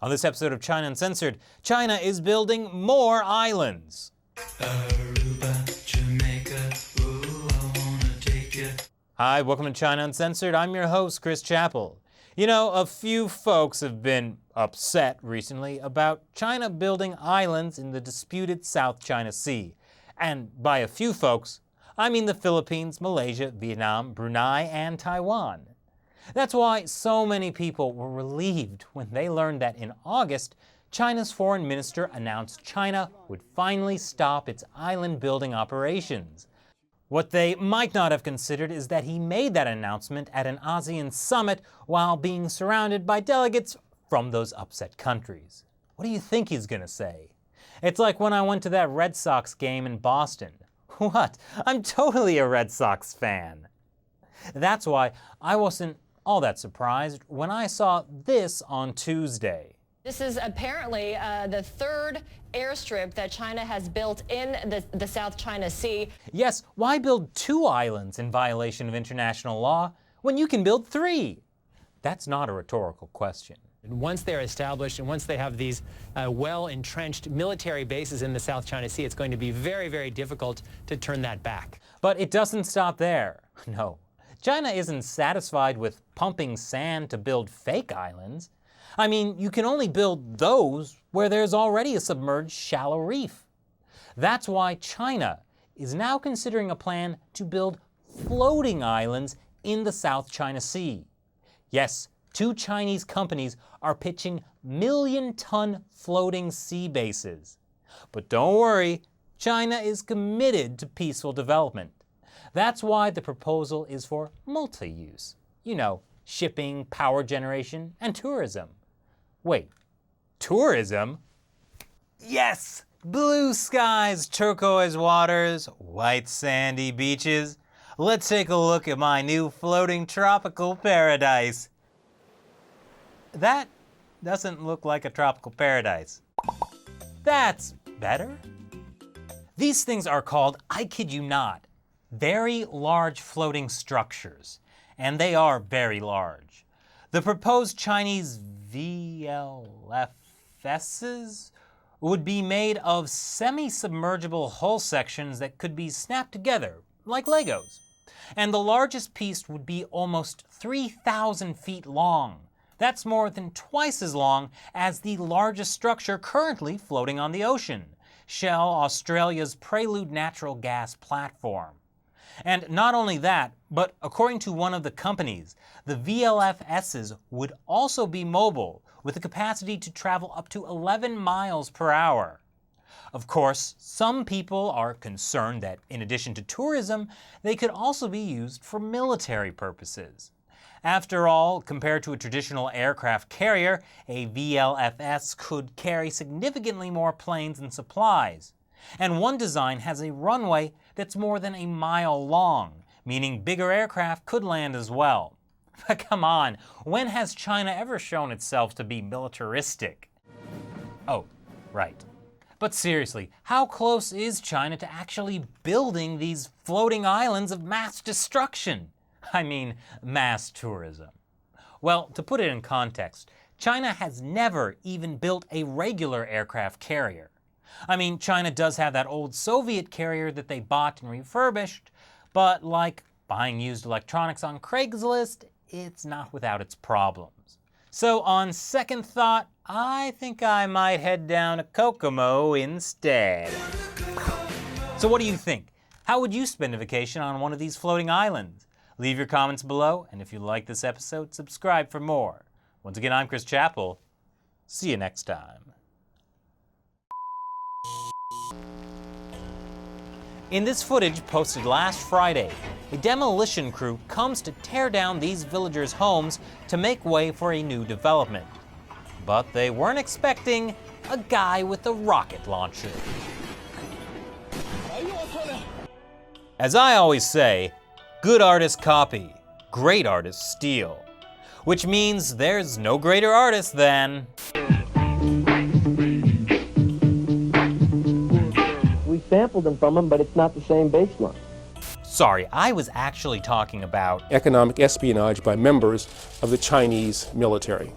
On this episode of China Uncensored, China is building more islands. Aruba, Jamaica, ooh, I wanna take you. Hi, welcome to China Uncensored. I'm your host, Chris Chappell. You know, a few folks have been upset recently about China building islands in the disputed South China Sea. And by a few folks, I mean the Philippines, Malaysia, Vietnam, Brunei, and Taiwan. That's why so many people were relieved when they learned that in August, China's foreign minister announced China would finally stop its island building operations. What they might not have considered is that he made that announcement at an ASEAN summit while being surrounded by delegates from those upset countries. What do you think he's gonna say? It's like when I went to that Red Sox game in Boston. What? I'm totally a Red Sox fan. That's why I wasn't all that surprised when I saw this on Tuesday. This is apparently the third airstrip that China has built in the South China Sea. Yes, why build 2 islands in violation of international law when you can build 3? That's not a rhetorical question. And once they're established and once they have these well-entrenched military bases in the South China Sea, it's going to be very, very difficult to turn that back. But it doesn't stop there. No. China isn't satisfied with pumping sand to build fake islands. I mean, you can only build those where there's already a submerged shallow reef. That's why China is now considering a plan to build floating islands in the South China Sea. Yes, 2 Chinese companies are pitching million-ton floating sea bases. But don't worry, China is committed to peaceful development. That's why the proposal is for multi-use. You know, shipping, power generation, and tourism. Wait, tourism? Yes! Blue skies, turquoise waters, white sandy beaches. Let's take a look at my new floating tropical paradise. That doesn't look like a tropical paradise. That's better. These things are called, I kid you not, very large floating structures, and they are very large. The proposed Chinese VLFSs would be made of semi-submergible hull sections that could be snapped together, like Legos. And the largest piece would be almost 3,000 feet long. That's more than twice as long as the largest structure currently floating on the ocean, Shell Australia's Prelude natural gas platform. And not only that, but according to one of the companies, the VLFSs would also be mobile with the capacity to travel up to 11 miles per hour. Of course, some people are concerned that in addition to tourism, they could also be used for military purposes. After all, compared to a traditional aircraft carrier, a VLFS could carry significantly more planes and supplies. And one design has a runway that's more than a mile long, meaning bigger aircraft could land as well. But come on, when has China ever shown itself to be militaristic? Oh, right. But seriously, how close is China to actually building these floating islands of mass destruction? I mean, mass tourism. Well, to put it in context, China has never even built a regular aircraft carrier. I mean, China does have that old Soviet carrier that they bought and refurbished, but like buying used electronics on Craigslist, it's not without its problems. So on second thought, I think I might head down to Kokomo instead. So what do you think? How would you spend a vacation on one of these floating islands? Leave your comments below, and if you like this episode, subscribe for more. Once again, I'm Chris Chappell. See you next time. In this footage posted last Friday, a demolition crew comes to tear down these villagers' homes to make way for a new development. But they weren't expecting a guy with a rocket launcher. As I always say, good artists copy, great artists steal. Which means there's no greater artist than... We sampled them from them, but it's not the same bass line. Sorry, I was actually talking about economic espionage by members of the Chinese military.